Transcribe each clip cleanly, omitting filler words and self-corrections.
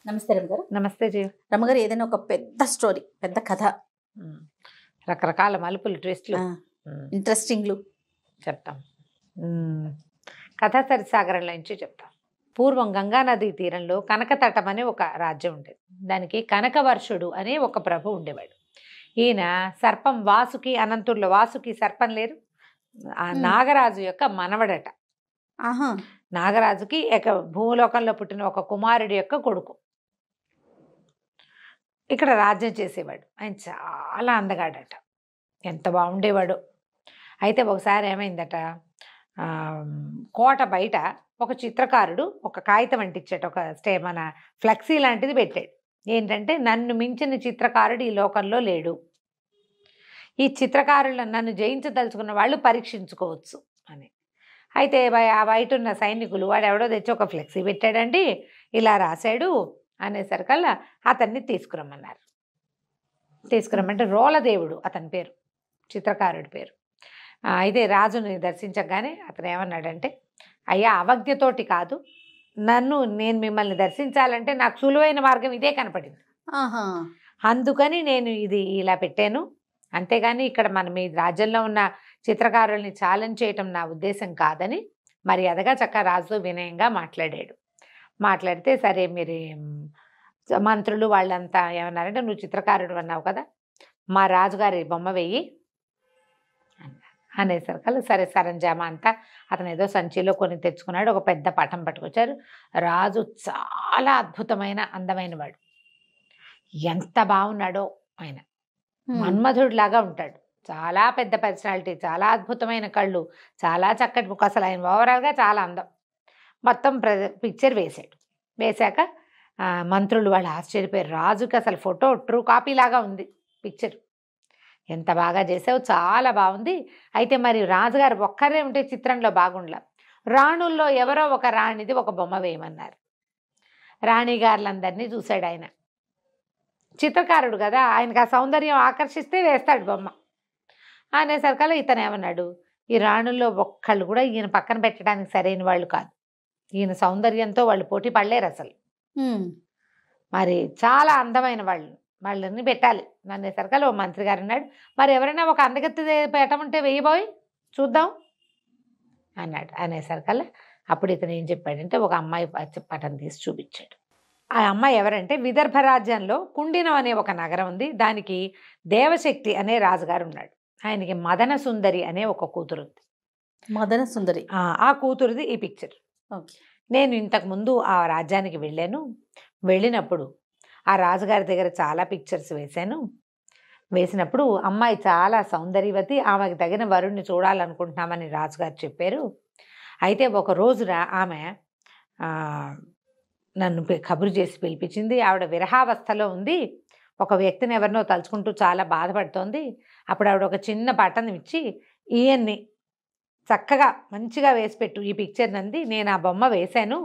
నమస్తే రమగారు. నమస్తే జీ. రమగారు, ఏదైనా ఒక పెద్ద స్టోరీ, పెద్ద కథ, రకరకాల మలుపులు, ట్విస్ట్లు, ఇంట్రెస్టింగ్లు చెప్తాం. కథా సరిసాగరంలో నుంచి చెప్తాం. పూర్వం గంగానదీ తీరంలో కనకతటం అనే ఒక రాజ్యం ఉండేది. దానికి కనకవర్షుడు అనే ఒక ప్రభు ఉండేవాడు. ఈయన సర్పం వాసుకి, అనంతుల్లో వాసుకి సర్పం లేరు, ఆ నాగరాజు యొక్క మనవడట. నాగరాజుకి భూలోకంలో పుట్టిన ఒక కుమారుడి యొక్క కొడుకు. ఇక్కడ రాజ్యం చేసేవాడు. ఆయన చాలా అందగాడట, ఎంత బాగుండేవాడు. అయితే ఒకసారి ఏమైందట, కోట బయట ఒక చిత్రకారుడు ఒక కాగితం అంటించాడు, ఒక మన ఫ్లెక్సీ లాంటిది పెట్టాడు. ఏంటంటే, నన్ను మించిన చిత్రకారుడు ఈ లోకంలో లేడు, ఈ చిత్రకారులను నన్ను జయించదలుచుకున్న వాళ్ళు పరీక్షించుకోవచ్చు అని. అయితే ఆ బయట ఉన్న సైనికులు, వాడు ఎవడో తెచ్చి ఒక ఫ్లెక్సీ పెట్టాడండి, ఇలా రాశాడు అనేసరికల్లా అతన్ని తీసుకురమ్మన్నారు. తీసుకురమ్మంటే రోలదేవుడు అతని పేరు, చిత్రకారుడి పేరు. అయితే రాజుని దర్శించగానే అతను ఏమన్నాడంటే, అయ్యా, అవజ్ఞతోటి కాదు, నేను మిమ్మల్ని దర్శించాలంటే నాకు సులువైన మార్గం ఇదే కనపడింది, అందుకని నేను ఇది ఇలా పెట్టాను, అంతేగాని ఇక్కడ మీ రాజ్యంలో ఉన్న చిత్రకారుల్ని ఛాలెంజ్ చేయటం నా ఉద్దేశం కాదని మర్యాదగా చక్కగా రాజుతో వినయంగా మాట్లాడాడు. మాట్లాడితే, సరే మీరు మంత్రులు వాళ్ళంతా ఏమన్నారంటే, నువ్వు చిత్రకారుడు అన్నావు కదా, మా రాజుగారి బొమ్మ వెయ్యి అనేసరికల్లా సరే సరంజామా అంతా అతను ఏదో సంచిలో కొని తెచ్చుకున్నాడు. ఒక పెద్ద పటం పట్టుకొచ్చారు. రాజు చాలా అద్భుతమైన అందమైన వాడు, ఎంత బాగున్నాడో ఆయన, మన్మధుడిలాగా ఉంటాడు, చాలా పెద్ద పర్సనాలిటీ, చాలా అద్భుతమైన కళ్ళు, చాలా చక్కటి ముఖం, అసలు ఆయన ఓవరాల్గా చాలా అందం. మొత్తం పిక్చర్ వేసాడు. వేశాక మంత్రులు వాళ్ళు ఆశ్చర్యపోయారు. రాజుకి అసలు ఫోటో ట్రూ కాపీ లాగా ఉంది పిక్చర్, ఎంత బాగా చేసావు, చాలా బాగుంది. అయితే మరి రాజుగారు ఒక్కరే ఉంటే చిత్రంలో బాగుండలా, రాణుల్లో ఎవరో ఒక రాణిది ఒక బొమ్మ వేయమన్నారు. రాణిగారులందరినీ చూశాడు ఆయన, చిత్రకారుడు కదా, ఆయనకు ఆ సౌందర్యం ఆకర్షిస్తే వేస్తాడు బొమ్మ అనేసరికల్లా ఇతను ఏమన్నాడు, ఈ రాణుల్లో ఒక్కళ్ళు కూడా ఈయన పక్కన పెట్టడానికి సరైన వాళ్ళు కాదు, ఈయన సౌందర్యంతో వాళ్ళు పోటీ పడలేరు అసలు, మరి చాలా అందమైన వాళ్ళని పెట్టాలి అనేసరికల్లా ఓ మంత్రి గారు అన్నాడు, మరి ఎవరైనా ఒక అందగత్తి పెట్టమంటే వెయ్యిపోయి చూద్దాం అన్నాడు. అనేసరికల్లా అప్పుడు ఇతను ఏం చెప్పాడంటే, ఒక అమ్మాయి పటం తీసి చూపించాడు. ఆ అమ్మాయి ఎవరంటే, విదర్భ రాజ్యంలో కుండినం అనే ఒక నగరం ఉంది, దానికి దేవశక్తి అనే రాజుగారు ఉన్నాడు. ఆయనకి మదన సుందరి అనే ఒక కూతురు ఉంది. మదన సుందరి, ఆ కూతురుది ఈ పిక్చర్. నేను ఇంతకుముందు ఆ రాజ్యానికి వెళ్ళాను, వెళ్ళినప్పుడు ఆ రాజుగారి దగ్గర చాలా పిక్చర్స్ వేశాను. వేసినప్పుడు అమ్మాయి చాలా సౌందర్యవతి, ఆమెకు తగిన వరుణ్ణి చూడాలనుకుంటున్నామని రాజుగారు చెప్పారు. అయితే ఒక రోజున ఆమె నన్ను కబురు చేసి పిలిపించింది. ఆవిడ విరహావస్థలో ఉంది, ఒక వ్యక్తిని ఎవరినో తలుచుకుంటూ చాలా బాధపడుతోంది. అప్పుడు ఆవిడ ఒక చిన్న బటన్ ఇచ్చి, ఈయన్ని చక్కగా మంచిగా వేసిపెట్టు ఈ పిక్చర్ నంది, నేను ఆ బొమ్మ వేశాను,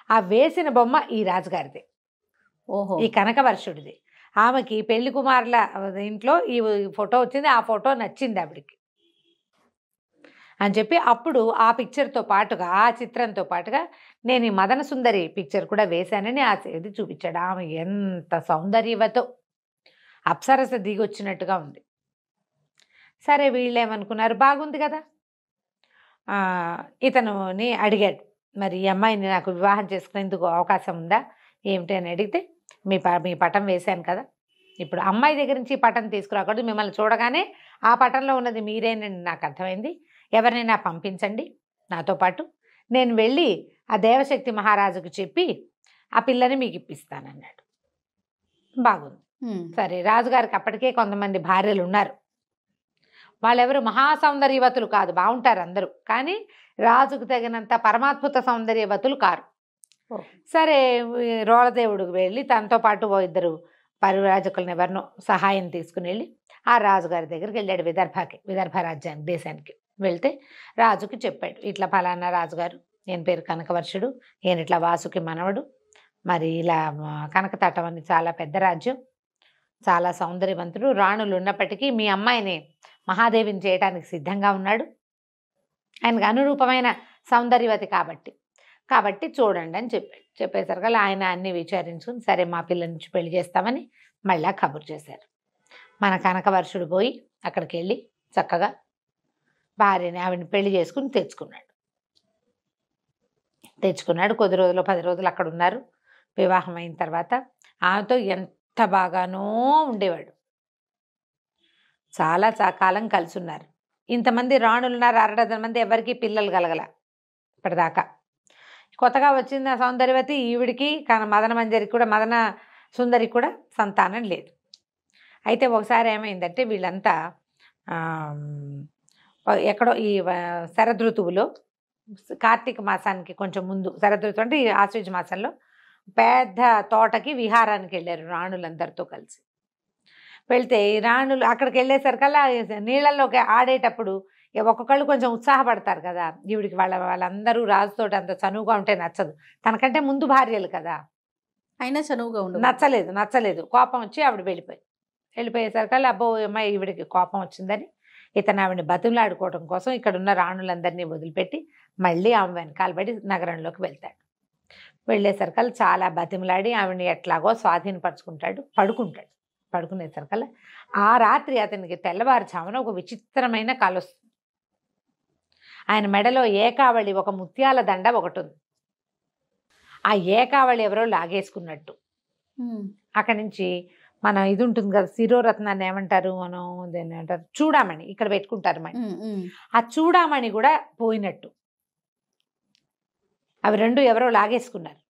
ఆ వేసిన బొమ్మ ఈ రాజుగారిది, ఈ కనకవర్షుడిది. ఆమెకి పెళ్లి కుమారుల ఇంట్లో ఈ ఫోటో వచ్చింది, ఆ ఫోటో నచ్చింది ఆవిడికి అని చెప్పి, అప్పుడు ఆ పిక్చర్తో పాటుగా, ఆ చిత్రంతో పాటుగా నేను ఈ మదన సుందరి పిక్చర్ కూడా వేశానని ఇది చూపించాడు. ఆమె ఎంత సౌందర్యవతో, అప్సరస దిగొచ్చినట్టుగా ఉంది. సరే వీళ్ళు ఏమనుకున్నారు, బాగుంది కదా, ఇతనుని అడిగాడు, మరి ఈ అమ్మాయిని నాకు వివాహం చేసుకునేందుకు అవకాశం ఉందా ఏమిటి అని అడిగితే, మీ పటం వేశాను కదా, ఇప్పుడు అమ్మాయి దగ్గర నుంచి పటం తీసుకురాకూడదు, మిమ్మల్ని చూడగానే ఆ పటంలో ఉన్నది మీరేనని నాకు అర్థమైంది, ఎవరినైనా పంపించండి నాతో పాటు, నేను వెళ్ళి ఆ దేవశక్తి మహారాజుకు చెప్పి ఆ పిల్లని మీకు ఇప్పిస్తానన్నాడు. బాగుంది. సరే, రాజుగారికి అప్పటికే కొంతమంది భార్యలు ఉన్నారు, వాళ్ళెవరు మహాసౌందర్యవతులు కాదు, బాగుంటారు అందరూ, కానీ రాజుకు తగినంత పరమాద్భుత సౌందర్యవతులు కారు. సరే, రోలదేవుడికి వెళ్ళి తనతో పాటు ఓ ఇద్దరు పరివ్రాజకులను ఎవరినో సహాయం తీసుకుని వెళ్ళి ఆ రాజుగారి దగ్గరికి వెళ్ళాడు, విదర్భ రాజ్యానికి, దేశానికి వెళ్తే రాజుకి చెప్పాడు, ఇట్లా ఫలానా రాజుగారు, నేను పేరు కనకవర్షుడు, నేను ఇట్లా వాసుకి మనవడు, మరి ఇలా కనకతటం అని చాలా పెద్ద రాజ్యం, చాలా సౌందర్యవంతుడు, రాణులు ఉన్నప్పటికీ మీ అమ్మాయిని మహాదేవిని చేయడానికి సిద్ధంగా ఉన్నాడు, ఆయనకు అనురూపమైన సౌందర్యవతి కాబట్టి, కాబట్టి చూడండి అని చెప్పేసరికి ఆయన అన్ని విచారించుకుని సరే మా పిల్ల నుంచి పెళ్లి చేస్తామని మళ్ళా కబురు చేశారు. మన కనకవర్షుడు పోయి అక్కడికి వెళ్ళి చక్కగా భార్యని ఆవిడని పెళ్లి చేసుకుని తెచ్చుకున్నాడు. కొద్ది రోజులు 10 రోజులు అక్కడ ఉన్నారు. వివాహం అయిన తర్వాత ఆమెతో ఎంత బాగానో ఉండేవాడు. చాలా కాలం కలిసి ఉన్నారు. ఇంతమంది రాణులు ఉన్నారు, 6 మంది, ఎవరికి పిల్లలు కలగల ఇప్పటిదాకా. కొత్తగా వచ్చిన సౌందర్యవతి ఈవిడికి మదన సుందరికి కూడా సంతానం లేదు. అయితే ఒకసారి ఏమైందంటే వీళ్ళంతా ఎక్కడో ఈ శరదృతువులో కార్తీక మాసానికి కొంచెం ముందు, శరదృతువు అంటే ఈ ఆశ్వయుజ మాసంలో పెద్ద తోటకి విహారానికి వెళ్ళారు రాణులందరితో కలిసి. వెళ్తే ఈ రాణులు అక్కడికి వెళ్ళేసరికల్లా నీళ్ళల్లోకి ఆడేటప్పుడు ఒక్కొక్కళ్ళు కొంచెం ఉత్సాహపడతారు కదా. ఈవిడికి వాళ్ళందరూ రాజుతోటి అంత చనువుగా ఉంటే నచ్చదు. తనకంటే ముందు భార్యలు కదా, అయినా చనువుగా ఉండు. నచ్చలేదు. కోపం వచ్చి ఆవిడ వెళ్ళిపోయేసరికల్లా అబ్బో అమ్మాయి ఈవిడికి కోపం వచ్చిందని ఇతను ఆవిడని బతులాడుకోవడం కోసం ఇక్కడ ఉన్న రాణులందరినీ వదిలిపెట్టి మళ్ళీ ఆమె వెనకాల పడి నగరంలోకి వెళ్తాడు. వెళ్ళేసరికల్లా చాలా బతిమలాడి ఆవిడని ఎట్లాగో స్వాధీనపరుచుకుంటాడు. పడుకునేసరికల్లా ఆ రాత్రి అతనికి తెల్లవారుజామున ఒక విచిత్రమైన కల వస్తుంది. ఆయన మెడలో ఏకావళి, ఒక ముత్యాల దండ ఒకటి ఉంది. ఆ ఏకావళి ఎవరో లాగేసుకున్నట్టు. అక్కడి నుంచి మనం ఇది ఉంటుంది కదా, శిరోరత్నాన్ని ఏమంటారు, మనం దాన్ని ఏమంటారు, చూడామణి, ఇక్కడ పెట్టుకుంటారు మణి. ఆ చూడామణి కూడా పోయినట్టు. అవి రెండు ఎవరో లాగేసుకున్నారు.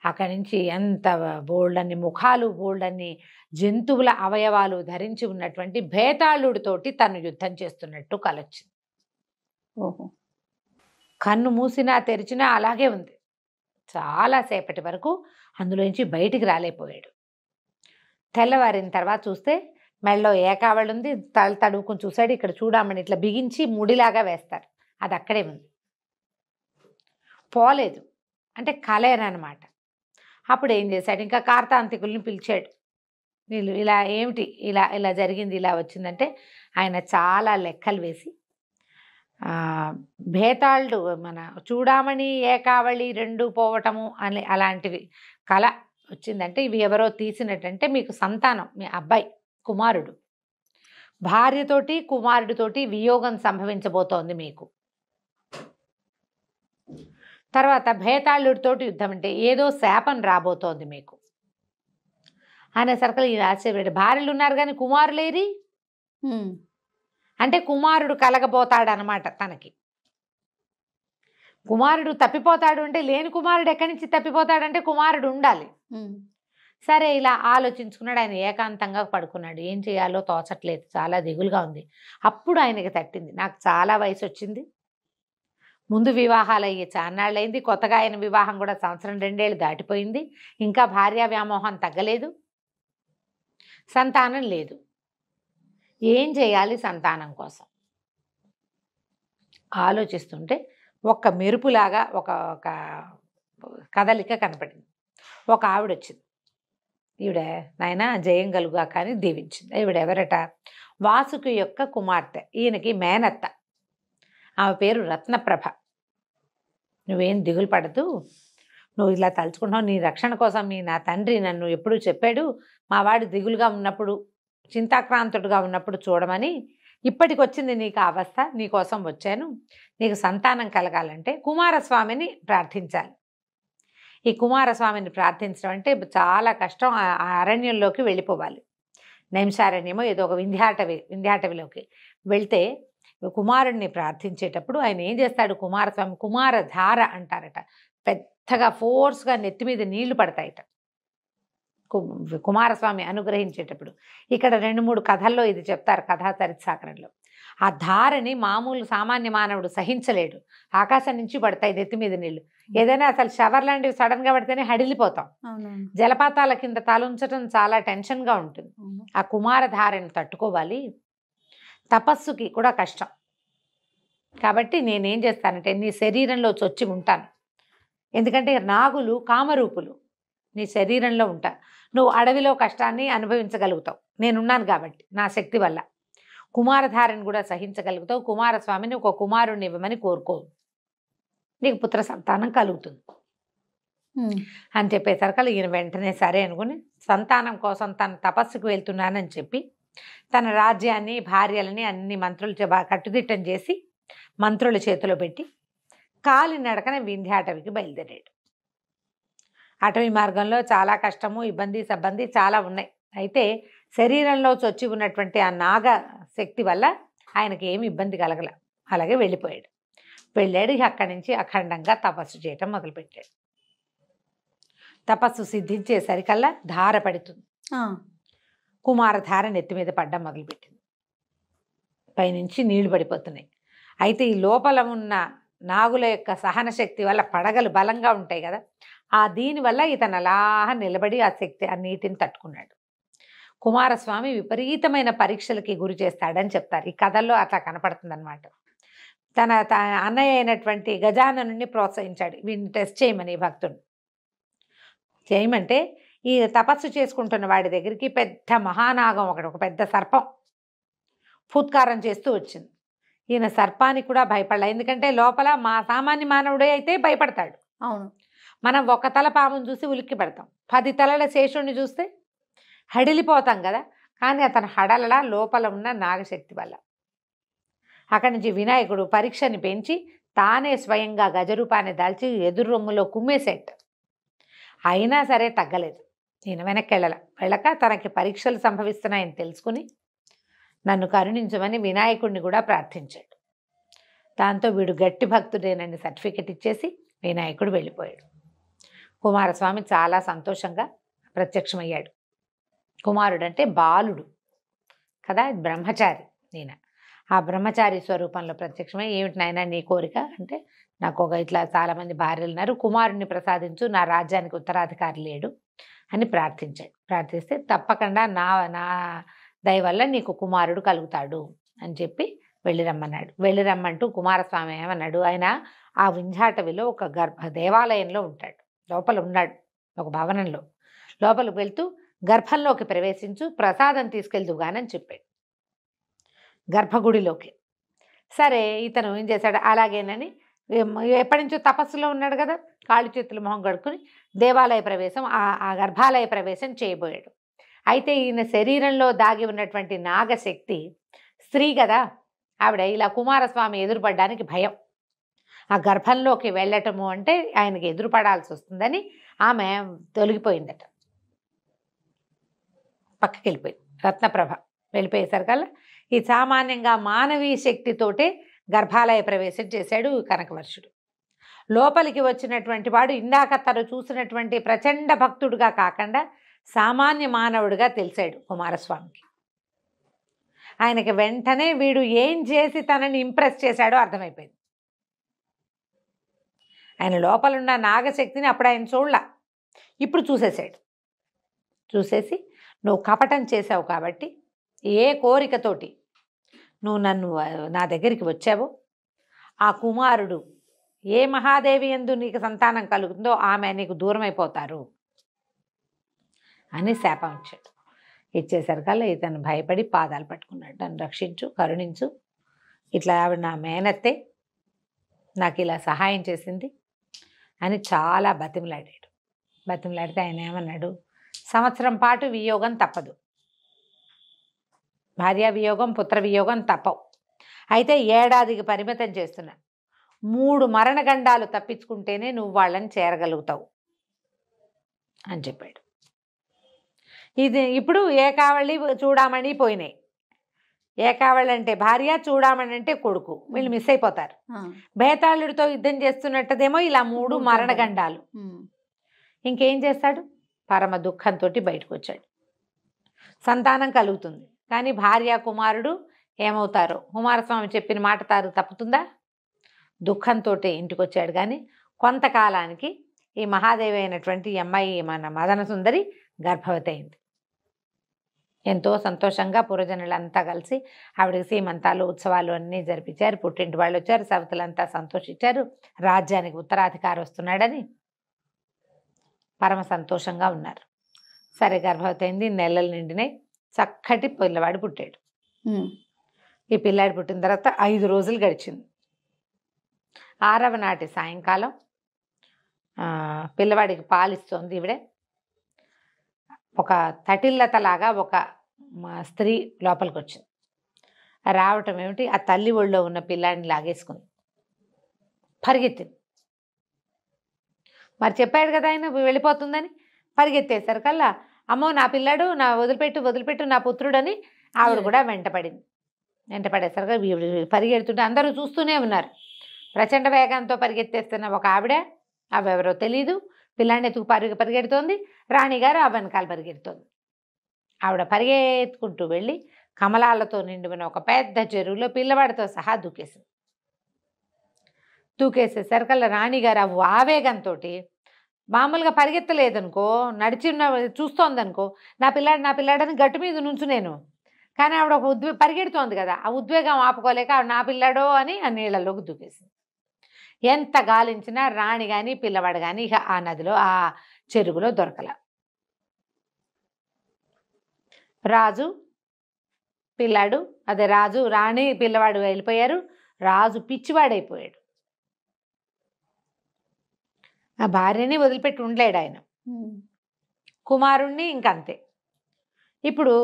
అక్కడి నుంచి ఎంత బోల్డన్ని ముఖాలు, బోల్డన్ని జంతువుల అవయవాలు ధరించి ఉన్నటువంటి భేతాళుడితోటి తను యుద్ధం చేస్తున్నట్టు కలొచ్చింది. ఓహో. కన్ను మూసినా తెరిచినా అలాగే ఉంది. చాలాసేపటి వరకు అందులోంచి బయటికి రాలేకపోయాడు. తెల్లవారిన తర్వాత చూస్తే మెడలో ఏకావళి ఉంది. తడువుకుని చూశాడు. ఇక్కడ చూడమని ఇట్లా బిగించి ముడిలాగా వేస్తారు, అది అక్కడే ఉంది, పోలేదు. అంటే కలేనమాట. అప్పుడు ఏం చేశాడు, ఇంకా కార్తాంతికుల్ని పిలిచాడు. వీళ్ళు ఇలా ఏమిటి ఇలా జరిగింది, ఇలా వచ్చిందంటే ఆయన చాలా లెక్కలు వేసి భేతాళుడు మన చూడామణి ఏకావళి రెండు పోవటము అని అలాంటివి కళ వచ్చిందంటే ఇవి ఎవరో తీసినట్టంటే మీకు సంతానం, మీ అబ్బాయి కుమారుడు, భార్యతోటి కుమారుడితోటి వియోగం సంభవించబోతోంది మీకు. తర్వాత భేతాళుడితోటి యుద్ధం అంటే ఏదో శాపం రాబోతోంది మీకు అనేసరికి ఈ ఆశ్చర్యపడి, భార్యలు ఉన్నారు కానీ కుమారులేరి అంటే కుమారుడు కలగబోతాడనమాట. తనకి కుమారుడు తప్పిపోతాడు అంటే, లేని కుమారుడు ఎక్కడి నుంచి తప్పిపోతాడంటే కుమారుడు ఉండాలి. సరే ఇలా ఆలోచించుకున్నాడు. ఆయన ఏకాంతంగా పడుకున్నాడు. ఏం చేయాలో తోచట్లేదు, చాలా దిగులుగా ఉంది. అప్పుడు ఆయనకి తట్టింది, నాకు చాలా వయసు వచ్చింది, ముందు వివాహాలు అయ్యి చాన్నాళ్ళైంది, కొత్తగా ఆయన వివాహం కూడా 1-2 ఏళ్ళు దాటిపోయింది, ఇంకా భార్యా వ్యామోహం తగ్గలేదు, సంతానం లేదు, ఏం చేయాలి సంతానం కోసం ఆలోచిస్తుంటే ఒక్క మెరుపులాగా ఒక కదలిక కనపడింది. ఒక ఆవిడ వచ్చింది. ఈవిడ నాయన జయం కలుగా కానీ దీవించింది. ఈవిడ ఎవరట, వాసుకి యొక్క కుమార్తె, ఈయనకి మేనత్త. ఆమె పేరు రత్నప్రభ. నువ్వేం దిగులు పడదు, నువ్వు ఇలా తలుచుకుంటావు, నీ రక్షణ కోసం నా తండ్రి నన్ను ఎప్పుడూ చెప్పాడు, మా వాడు దిగులుగా ఉన్నప్పుడు, చింతాక్రాంతుడుగా ఉన్నప్పుడు చూడమని. ఇప్పటికి వచ్చింది నీకు అవస్థ, నీకోసం వచ్చాను. నీకు సంతానం కలగాలంటే కుమారస్వామిని ప్రార్థించాలి. ఈ కుమారస్వామిని ప్రార్థించడం అంటే చాలా కష్టం. ఆ అరణ్యంలోకి వెళ్ళిపోవాలి, నైమిషారణ్యమో ఏదో ఒక వింధ్యాటవిలోకి వెళ్తే కుమారుడిని ప్రార్థించేటప్పుడు ఆయన ఏం చేస్తాడు, కుమారస్వామి కుమారధార అంటారట, పెద్దగా ఫోర్స్గా నెత్తి మీద నీళ్లు పడతాయట కుమారస్వామి అనుగ్రహించేటప్పుడు. ఇక్కడ 2-3 కథల్లో ఇది చెప్తారు, కథా చరిత్సాకరంలో. ఆ ధారని మామూలు సామాన్య మానవుడు సహించలేడు. ఆకాశం నుంచి పడతాయి నెత్తి మీద నీళ్లు. ఏదైనా అసలు షవర్ లాంటివి సడన్గా పడితేనే హడిలిపోతాం. జలపాతాల కింద తలుంచడం చాలా టెన్షన్గా ఉంటుంది. ఆ కుమారధారని తట్టుకోవాలి, తపస్సుకి కూడా కష్టం. కాబట్టి నేనేం చేస్తానంటే నీ శరీరంలో చొచ్చి ఉంటాను, ఎందుకంటే నాగులు కామరూపులు, నీ శరీరంలో ఉంటా, నువ్వు అడవిలో కష్టాన్ని అనుభవించగలుగుతావు, నేనున్నాను కాబట్టి నా శక్తి వల్ల. కుమారధారని కూడా సహించగలుగుతావు, కుమారస్వామిని ఒక కుమారుణ్ణి ఇవ్వమని కోరుకో. నీకు పుత్ర సంతానం కలుగుతుంది అని చెప్పేసరికి ఈయన వెంటనే సరే అనుకుని సంతానం కోసం తన తపస్సుకు వెళ్తున్నానని చెప్పి తన రాజ్యాన్ని భార్యలని అన్ని మంత్రులు కట్టుదిట్టం చేసి మంత్రుల చేతిలో పెట్టి కాలినడకన వింధ్యాటవికి బయలుదేరాడు. అటవీ మార్గంలో చాలా కష్టము, ఇబ్బంది సబ్బంది చాలా ఉన్నాయి. అయితే శరీరంలో చొచ్చి ఉన్నటువంటి ఆ నాగ శక్తి వల్ల ఆయనకి ఏమి ఇబ్బంది కలగల. అలాగే వెళ్ళిపోయాడు. వెళ్ళాడు. అక్కడి నుంచి అఖండంగా తపస్సు చేయటం మొదలుపెట్టాడు. తపస్సు సిద్ధించేసరికల్లా ధార పడుతుంది. కుమారధార నెత్తి మీద పడ్డం మొదలుపెట్టింది. పైనుంచి నీళ్లు పడిపోతున్నాయి. అయితే ఈ లోపల ఉన్న నాగుల యొక్క సహన శక్తి వల్ల పడగలు బలంగా ఉంటాయి కదా, దీనివల్ల ఇతను అలా నిలబడి ఆ శక్తి ఆ నీటిని తట్టుకున్నాడు. కుమారస్వామి విపరీతమైన పరీక్షలకి గురి చేస్తాడని చెప్తారు. ఈ కథల్లో అట్లా కనపడుతుంది అనమాట. తన అన్నయ్య అయినటువంటి గజాననుని ప్రోత్సహించాడు, వీడిని టెస్ట్ చేయమని భక్తుడు. చేయమంటే ఈ తపస్సు చేసుకుంటున్న వాడి దగ్గరికి పెద్ద మహానాగం ఒకటి, ఒక పెద్ద సర్పం ఫుత్కారం చేస్తూ వచ్చింది. ఈయన సర్పానికి కూడా భయపడలే. ఎందుకంటే లోపల సామాన్య మానవుడే అయితే భయపడతాడు. అవును, మనం ఒక తల పామును చూసి ఉలిక్కి పెడతాం, 10 తలల శేషుణ్ణి చూస్తే హడిలిపోతాం కదా. కానీ అతను హడలలా లోపల ఉన్న నాగశక్తి వల్ల. అక్కడి నుంచి వినాయకుడు పరీక్షని పెంచి తానే స్వయంగా గజరూపాన్ని దాల్చి ఎదురు రొమ్ములో కుమ్మేసేట. అయినా సరే తగ్గలేదు. ఈయన వెనక్కి వెళ్ళక తనకి పరీక్షలు సంభవిస్తున్నాయని తెలుసుకుని నన్ను కరుణించమని వినాయకుడిని కూడా ప్రార్థించాడు. దాంతో వీడు గట్టి భక్తుడేనని సర్టిఫికెట్ ఇచ్చేసి వినాయకుడు వెళ్ళిపోయాడు. కుమారస్వామి చాలా సంతోషంగా ప్రత్యక్షమయ్యాడు. కుమారుడు అంటే బాలుడు కదా, బ్రహ్మచారి. ఈయన ఆ బ్రహ్మచారి స్వరూపంలో ప్రత్యక్షమై, ఏమిటి నాయనా నీ కోరిక అంటే, నాకు ఇట్లా చాలామంది భార్యలు ఉన్నారు, కుమారుడిని ప్రసాదించు, నా రాజ్యానికి ఉత్తరాధికారి లేడు అని ప్రార్థించాడు. ప్రార్థిస్తే తప్పకుండా నా దయ వల్ల నీకు కుమారుడు కలుగుతాడు అని చెప్పి వెళ్ళిరమ్మన్నాడు. వెళ్ళిరమ్మంటూ కుమారస్వామి ఏమన్నాడు, ఆయన ఆ వింధ్యాటవిలో ఒక దేవాలయంలో ఉంటాడు, లోపల ఉన్నాడు ఒక భవనంలో. లోపలికి వెళ్తూ గర్భంలోకి ప్రవేశించు, ప్రసాదం తీసుకెళ్దుగానని చెప్పాడు గర్భగుడిలోకి. సరే ఇతను ఏం చేశాడు, అలాగేనని ఎప్పటి నుంచో తపస్సులో ఉన్నాడు కదా, కాళ్ళు చేతులు మొహం కడుక్కుని దేవాలయ ప్రవేశం ఆ గర్భాలయ ప్రవేశం చేయబోయాడు. అయితే ఈయన శరీరంలో దాగి ఉన్నటువంటి నాగశక్తి స్త్రీ కదా, ఆవిడ ఇలా కుమారస్వామి ఎదురుపడడానికి భయం. ఆ గర్భంలోకి వెళ్ళటము అంటే ఆయనకి ఎదురుపడాల్సి వస్తుందని ఆమె తొలగిపోయిందట, పక్కకి వెళ్ళిపోయింది. రత్నప్రభ వెళ్ళిపోయేసరికల్లా ఈ సామాన్యంగా మానవీ శక్తితోటే గర్భాలయ ప్రవేశం చేశాడు కనకవర్షుడు. లోపలికి వచ్చినటువంటి వాడు ఇందాక తను చూసినటువంటి ప్రచండ భక్తుడుగా కాకుండా సామాన్య మానవుడిగా తెలిసాడు కుమారస్వామికి. ఆయనకి వెంటనే వీడు ఏం చేసి తనని ఇంప్రెస్ చేశాడో అర్థమైపోయింది. ఆయన లోపలున్న నాగశక్తిని అప్పుడు ఆయన చూడలా, ఇప్పుడు చూసేసాడు. చూసేసి, నువ్వు కపటం చేసావు కాబట్టి, ఏ కోరికతోటి నువ్వు నా దగ్గరికి వచ్చావో ఆ కుమారుడు ఏ మహాదేవి యందు నీకు సంతానం కలుగుతుందో ఆమె నీకు దూరమైపోతారు అని శాపం ఇచ్చాడు. ఇచ్చేసరికల్లా ఇతను భయపడి పాదాలు పట్టుకున్నాడు, నన్ను రక్షించు, కరుణించు, ఇట్లా ఆవిడ నా మేనత్తే, నాకు ఇలా సహాయం చేసింది అని చాలా బతిమలాడాడు. బతిమలాడితే ఆయన ఏమన్నాడు, సంవత్సరం పాటు వియోగం తప్పదు, భార్యా వియోగం పుత్ర వియోగం తప్పవు, అయితే ఏడాదికి పరిమితం చేస్తున్నా, 3 మరణగండాలు తప్పించుకుంటేనే నువ్వు వాళ్ళని చేరగలుగుతావు అని చెప్పాడు. ఇది ఇప్పుడు ఏకావళి చూడామణి పోయినాయి. ఏకావళి అంటే భార్య, చూడామణి అంటే కొడుకు, వీళ్ళు మిస్ అయిపోతారు. బేతాళుడితో యుద్ధం చేస్తున్నట్టదేమో ఇలా 3 మరణగండాలు. ఇంకేం చేస్తాడు, పరమ దుఃఖంతో బయటకు వచ్చాడు. సంతానం కలుగుతుంది, కానీ భార్య కుమారుడు ఏమవుతారో, కుమారస్వామి చెప్పిన మాట తప్పుతుందా, దుఃఖంతో ఇంటికి వచ్చాడు. కానీ కొంతకాలానికి ఈ మహాదేవి అయినటువంటి అమ్మాయి మన మదన సుందరి గర్భవతి అయింది. ఎంతో సంతోషంగా పురజనులంతా కలిసి ఆవిడకి సీమంతాలు ఉత్సవాలు అన్నీ జరిపించారు. పుట్టింటి వాళ్ళు వచ్చారు, సవతులంతా సంతోషించారు. రాజ్యానికి ఉత్తరాధికారి వస్తున్నాడని పరమ సంతోషంగా ఉన్నారు. సరే గర్భవతి అయింది, నెలలు నిండినాయి, చక్కటి పిల్లవాడు పుట్టాడు. ఈ పిల్లాడు పుట్టిన తర్వాత 5 రోజులు గడిచింది. 6వ నాటి సాయంకాలం పిల్లవాడికి పాలిస్తోంది ఈవిడే. ఒక తటిల్లతలాగా ఒక స్త్రీ లోపలికి వచ్చింది. రావటం ఏమిటి, ఆ తల్లి ఒళ్ళో ఉన్న పిల్లాడిని లాగేసుకుంది, పరిగెత్తింది. మరి చెప్పాడు కదా ఆయన వెళ్ళిపోతుందని. పరిగెత్తేసరికల్లా అమ్మో నా పిల్లాడు, నా వదిలిపెట్టు నా పుత్రుడని ఆవిడ కూడా వెంటపడింది. వెంటపడేసరికి పరిగెడుతుంటే అందరూ చూస్తూనే ఉన్నారు. ప్రచండ వేగంతో పరిగెత్తేస్తున్న ఒక ఆవిడ, అవెవరో తెలీదు, పిల్లాడిని ఎత్తుకు పరిగెడుతోంది. రాణిగారు ఆ వెనకాల పరిగెడుతోంది. ఆవిడ పరిగెత్తుకుంటూ వెళ్ళి కమలాలతో నిండిన ఒక పెద్ద చెరువులో పిల్లవాడితో సహా దూకేసేసరికల్లా రాణిగారు ఆవేగంతో, మామూలుగా పరిగెత్తలేదనుకో, నడిచి చూస్తోందనుకో, నా పిల్లాడని గట్టు మీద నేను, కానీ ఆవిడ ఒక పరిగెడుతోంది కదా, ఆ ఉద్వేగం ఆపుకోలేక ఆవిడ నా పిల్లాడో అని ఆ నీళ్ళలోకి దూకేసింది. ఎంత గాలించినా రాణి కానీ పిల్లవాడు కానీ ఇక ఆ నదిలో, ఆ చెరువులో దొరకల. రాజు పిల్లాడు, అదే రాజు రాణి పిల్లవాడు వెళ్ళిపోయారు. రాజు పిచ్చివాడైపోయాడు. ఆ భార్యని వదిలిపెట్టి ఉండలేడు ఆయన, కుమారుణ్ణి ఇంకంతే. ఇప్పుడు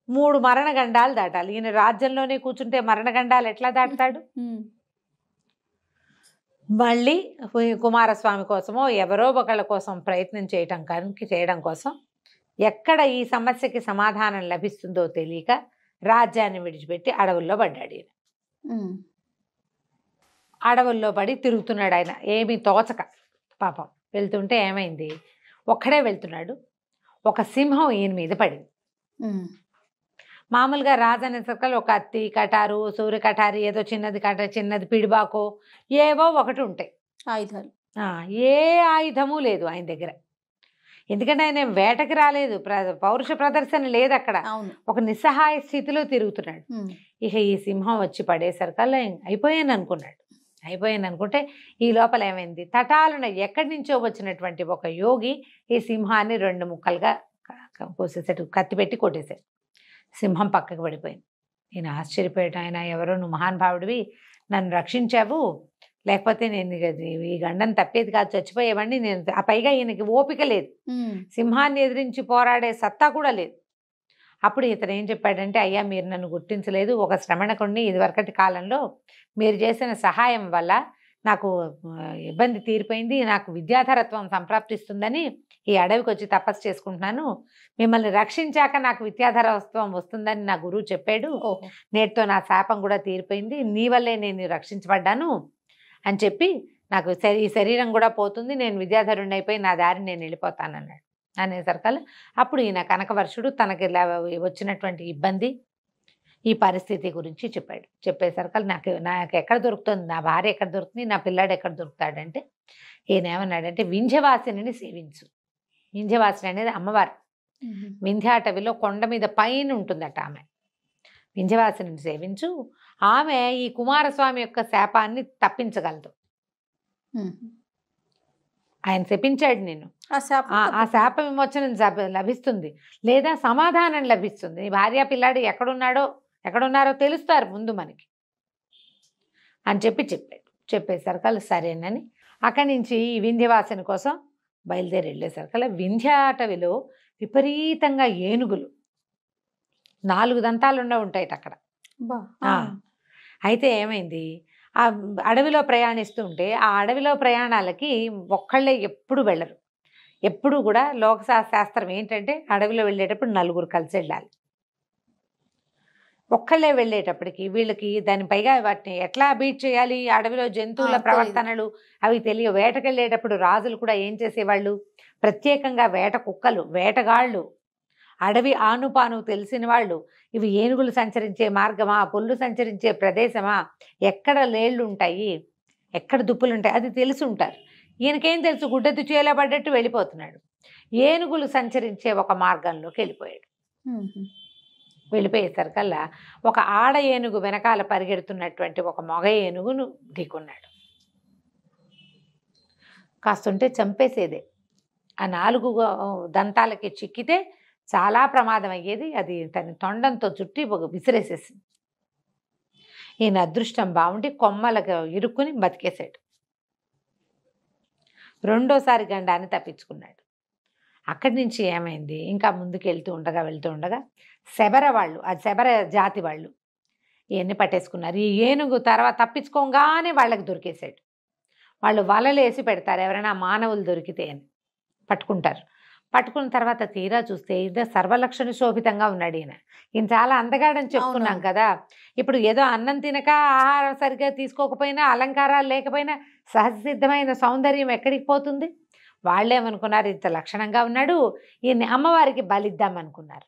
3 మరణగండాలు దాటాలి. ఈయన రాజ్యంలోనే కూర్చుంటే మరణగండాలు ఎట్లా దాటుతాడు? మళ్ళీ కుమారస్వామి కోసమో ఎవరో ఒకళ్ళ కోసం ప్రయత్నం చేయడం కోసం ఎక్కడ ఈ సమస్యకి సమాధానం లభిస్తుందో తెలియక రాజ్యాన్ని విడిచిపెట్టి అడవుల్లో పడ్డాడు ఈయన. అడవుల్లో పడి తిరుగుతున్నాడు ఆయన, ఏమీ తోచక. పాపం వెళ్తుంటే ఏమైంది, ఒక్కడే వెళ్తున్నాడు, ఒక సింహం ఈయన మీద పడింది. మామూలుగా రాజు అనే సర్కల్ ఒక అత్తి కటారు, సూర్య కటారి, ఏదో చిన్నది పిడిబాకో ఏవో ఒకటి ఉంటాయి ఆయుధాలు. ఏ ఆయుధము లేదు ఆయన దగ్గర. ఎందుకంటే ఆయన వేటకి రాలేదు, పౌరుష ప్రదర్శన లేదు అక్కడ, ఒక నిస్సహాయ స్థితిలో తిరుగుతున్నాడు. ఇక ఈ సింహం వచ్చి పడేసరికల్లా అయిపోయాను అనుకుంటే ఈ లోపల ఏమైంది, తటాలున ఎక్కడి నుంచో వచ్చినటువంటి ఒక యోగి ఈ సింహాన్ని 2 ముక్కలుగా కోసేసాడు, కత్తి పెట్టి కొట్టేశాడు. సింహం పక్కకు పడిపోయింది. నేను ఆశ్చర్యపోయాడు. ఆయన ఎవరో, నువ్వు మహానుభావుడివి, నన్ను రక్షించావు, లేకపోతే నేను ఈ గండం తప్పేది కాదు, చచ్చిపోయేవాడిని నేను. ఆ పైగా ఈయనకి ఓపిక లేదు, సింహాన్ని ఎదిరించి పోరాడే సత్తా కూడా లేదు. అప్పుడు ఇతను ఏం చెప్పాడంటే, అయ్యా మీరు నన్ను గుర్తించలేదు, ఒక శ్రమణకుడిని ఇదివరకటి కాలంలో మీరు చేసిన సహాయం వల్ల నాకు ఇబ్బంది తీరిపోయింది, నాకు విద్యాధరత్వం సంప్రాప్తిస్తుందని ఈ అడవికి వచ్చి తపస్సు చేసుకుంటున్నాను, మిమ్మల్ని రక్షించాక నాకు విద్యాధరత్వం వస్తుందని నా గురువు చెప్పాడు, నేటితో నా శాపం కూడా తీరిపోయింది, నీ వల్లే నేను రక్షించబడ్డాను అని చెప్పి, నాకు ఈ శరీరం కూడా పోతుంది, నేను విద్యాధరుణ్ణి అయిపోయి నా దారిని నేను వెళ్ళిపోతానన్నాడు. అనేసరికల్లా అప్పుడు ఈయన కనకవర్షుడు తనకి వచ్చినటువంటి ఇబ్బంది, ఈ పరిస్థితి గురించి చెప్పాడు. చెప్పేసరికల్లా నాకు ఎక్కడ దొరుకుతుంది, నా భార్య ఎక్కడ దొరుకుతుంది, నా పిల్లాడు ఎక్కడ దొరుకుతాడంటే, ఈయన ఏమన్నాడంటే, వింధ్యవాసిని సేవించు. వింధ్యవాసిని అనేది అమ్మవారు. వింధ్యాటవిలో కొండ మీద పైన ఉంటుందట ఆమె. వింధ్యవాసిని సేవించు, ఆమె ఈ కుమారస్వామి యొక్క శాపాన్ని తప్పించగలదు. ఆయన శపించాడు నేను, ఆ శాప విమోచనం లభిస్తుంది, లేదా సమాధానం లభిస్తుంది. భార్య పిల్లాడు ఎక్కడున్నారో తెలుస్తారు ముందు మనకి అని చెప్పాడు. చెప్పేసరికల్లా సరేనని అక్కడి నుంచి ఈ వింధ్యవాసిని కోసం బయలుదేరి వెళ్ళేసరికల్లా వింధ్యాటవిలో విపరీతంగా ఏనుగులు 4 దంతాలు ఉంటాయి అక్కడ. అయితే ఏమైంది, ఆ అడవిలో ప్రయాణిస్తూ ఉంటే ఆ అడవిలో ప్రయాణాలకి ఒక్కళ్ళే ఎప్పుడు వెళ్ళరు. ఎప్పుడు కూడా లోకశాస్త్రం ఏంటంటే, అడవిలో వెళ్ళేటప్పుడు 4 కలిసి వెళ్ళాలి. ఒక్కళ్ళే వెళ్ళేటప్పటికి వీళ్ళకి దానిపైగా వాటిని ఎట్లా బీట్ చేయాలి, అడవిలో జంతువుల ప్రవర్తనలు అవి తెలియ. వేటకెళ్ళేటప్పుడు రాజులు కూడా ఏం చేసేవాళ్ళు, ప్రత్యేకంగా వేట కుక్కలు, వేటగాళ్ళు, అడవి ఆనుపాను తెలిసిన వాళ్ళు, ఇవి ఏనుగులు సంచరించే మార్గమా, పుల్లు సంచరించే ప్రదేశమా, ఎక్కడ లేళ్ళు ఉంటాయి, ఎక్కడ దుప్పులు ఉంటాయి, అది తెలిసి ఉంటారు. ఈయనకేం తెలుసు, గుడ్డెద్దు చేలా పడ్డట్టు వెళ్ళిపోతున్నాడు. ఏనుగులు సంచరించే ఒక మార్గంలోకి వెళ్ళిపోయాడు. వెళ్ళిపోయేసరికల్లా ఒక ఆడ ఏనుగు వెనకాల పరిగెడుతున్నటువంటి ఒక మగ ఏనుగును ఢీకున్నాడు. కాస్తుంటే చంపేసేదే. ఆ 4 దంతాలకి చిక్కితే చాలా ప్రమాదం అయ్యేది. అది తన తొండంతో చుట్టి విసిరేసేసింది. ఈయన అదృష్టం బాగుండి కొమ్మలకు ఇరుక్కుని బతికేశాడు. రెండోసారి గండాన్ని తప్పించుకున్నాడు. అక్కడి నుంచి ఏమైంది, ఇంకా ముందుకు వెళ్తూ ఉండగా శబర వాళ్ళు, అది శబర జాతి వాళ్ళు ఇవన్నీ పట్టేసుకున్నారు. ఈ ఏనుగు తర్వాత తప్పించుకోగానే వాళ్ళకి దొరికేశాడు. వాళ్ళు వలలు వేసి పెడతారు, ఎవరైనా మానవులు దొరికితే అని పట్టుకుంటారు. పట్టుకున్న తర్వాత తీరా చూస్తే ఇది సర్వలక్షణ శోభితంగా ఉన్నాడు ఈయన చాలా అందగాడని చెప్పుకున్నాం కదా. ఇప్పుడు ఏదో అన్నం తినక ఆహారం సరిగ్గా తీసుకోకపోయినా అలంకారాలు లేకపోయినా సహజసిద్ధమైన సౌందర్యం ఎక్కడికి పోతుంది? వాళ్ళేమనుకున్నారు, ఇంత లక్షణంగా ఉన్నాడు, ఈయన్ని అమ్మవారికి బలిద్దాం అనుకున్నారు.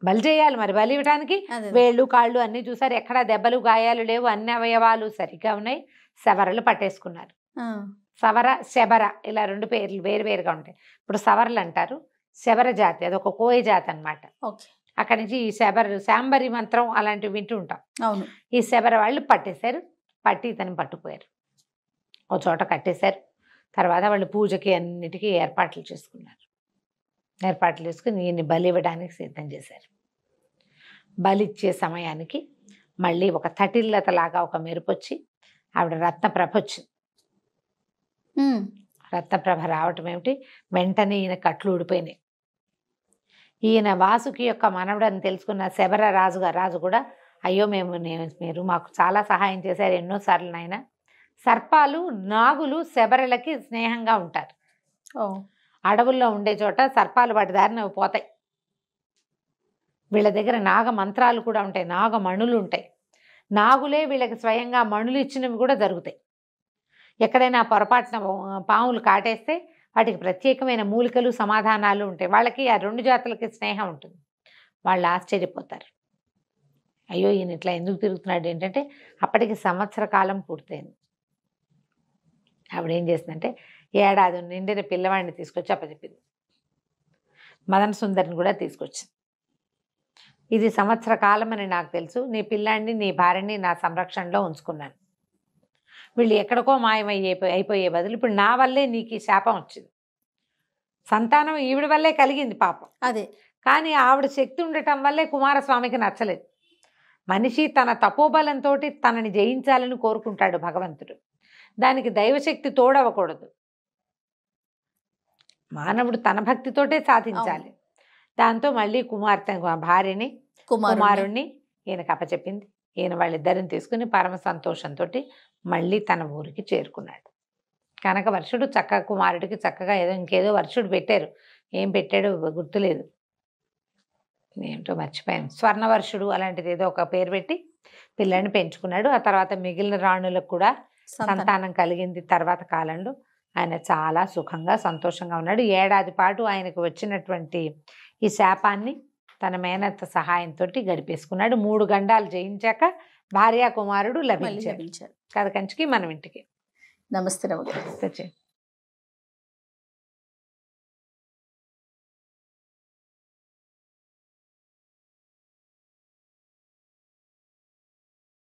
బలి చేయాలి మరి, బలి ఇవ్వడానికి వేళ్ళు కాళ్ళు అన్నీ చూసారు, ఎక్కడా దెబ్బలు గాయాలు లేవు, అన్ని అవయవాలు సరిగ్గా ఉన్నాయి. శబరలు పట్టేసుకున్నారు. సవర శబర ఇలా రెండు పేర్లు వేరువేరుగా ఉంటాయి. ఇప్పుడు సవరలు అంటారు, శబర జాతి అదొక కోయ జాతి అనమాట. అక్కడి నుంచి ఈ శాంబరి మంత్రం అలాంటివి వింటూ ఉంటాం. అవును. ఈ శబర వాళ్ళు పట్టేశారు, పట్టి ఇతను పట్టుకుపోయారు, ఓ చోట కట్టేశారు. తర్వాత వాళ్ళు పూజకి అన్నిటికీ ఏర్పాట్లు చేసుకున్నారు. ఏర్పాట్లు చేసుకుని ఈయన్ని బలి ఇవ్వడానికి సిద్ధం చేశారు. బలిచ్చే సమయానికి మళ్ళీ ఒక తటిల్లతలాగా ఒక మెరుపు వచ్చి ఆవిడ రత్నప్రభ వచ్చింది. రత్నప్రభ రావటం ఏమిటి, వెంటనే ఈయన కట్లు ఊడిపోయినాయి. ఈయన వాసుకి యొక్క మనవడని తెలుసుకున్న శబర రాజు కూడా, అయ్యో మీరు మాకు చాలా సహాయం చేశారు ఎన్నోసార్లు నాయన. సర్పాలు నాగులు శబరలకి స్నేహంగా ఉంటారు. అడవుల్లో ఉండే చోట సర్పాలు వాటి దారిన పోతాయి. వీళ్ళ దగ్గర నాగ మంత్రాలు కూడా ఉంటాయి, నాగమణులు ఉంటాయి. నాగులే వీళ్ళకి స్వయంగా మణులు ఇచ్చినవి కూడా జరుగుతాయి. ఎక్కడైనా పొరపాటున పాములు కాటేస్తే వాటికి ప్రత్యేకమైన మూలికలు సమాధానాలు ఉంటాయి. వాళ్ళకి ఆ రెండు జాతులకి స్నేహం ఉంటుంది. వాళ్ళు ఆశ్చర్యపోతారు, అయ్యో ఈయన ఇట్లా ఎందుకు తిరుగుతున్నాడు ఏంటంటే అప్పటికి సంవత్సర కాలం పూర్తయింది. ఆవిడేం చేసిందంటే ఏడాది నిండిన పిల్లవాడిని తీసుకొచ్చి అప్పచెప్పింది. మదన సుందరిని కూడా తీసుకొచ్చింది. ఇది సంవత్సర కాలం అని నాకు తెలుసు, నీ పిల్లాడిని నీ భార్యని నా సంరక్షణలో ఉంచుకున్నాను. వీళ్ళు ఎక్కడికో అయిపోయే బదులు ఇప్పుడు నా వల్లే నీకు ఈ శాపం వచ్చింది. సంతానం ఈవిడ వల్లే కలిగింది పాపం, అదే. కానీ ఆవిడ శక్తి ఉండటం వల్లే కుమారస్వామికి నచ్చలేదు. మనిషి తన తపోబలంతో తనని జయించాలని కోరుకుంటాడు భగవంతుడు, దానికి దైవశక్తి తోడవకూడదు. మానవుడు తన భక్తితోటే సాధించాలి. దాంతో మళ్ళీ భార్యని కుమారుణ్ణి ఈయనకు అప్పచెప్పింది. ఈయన వాళ్ళిద్దరిని తీసుకుని పరమ సంతోషంతో మళ్ళీ తన ఊరికి చేరుకున్నాడు. కనకవర్షుడు చక్కగా కుమారుడికి చక్కగా ఇంకేదో వర్షుడు పెట్టారు, ఏం పెట్టాడో గుర్తులేదు, ఏమిటో మర్చిపోయాను, స్వర్ణవర్షుడు అలాంటిది ఏదో ఒక పేరు పెట్టి పిల్లని పెంచుకున్నాడు. ఆ తర్వాత మిగిలిన రాణులకు కూడా సంతానం కలిగింది. తర్వాత కాలంలో ఆయన చాలా సుఖంగా సంతోషంగా ఉన్నాడు. ఏడాది పాటు ఆయనకు వచ్చినటువంటి ఈ శాపాన్ని తన మేనత్త సహాయంతో గడిపేసుకున్నాడు. 3 గండాలు జయించాక భార్యా కుమారుడు లభించారు. కథ కంచికి మనం ఇంటికి. నమస్తే.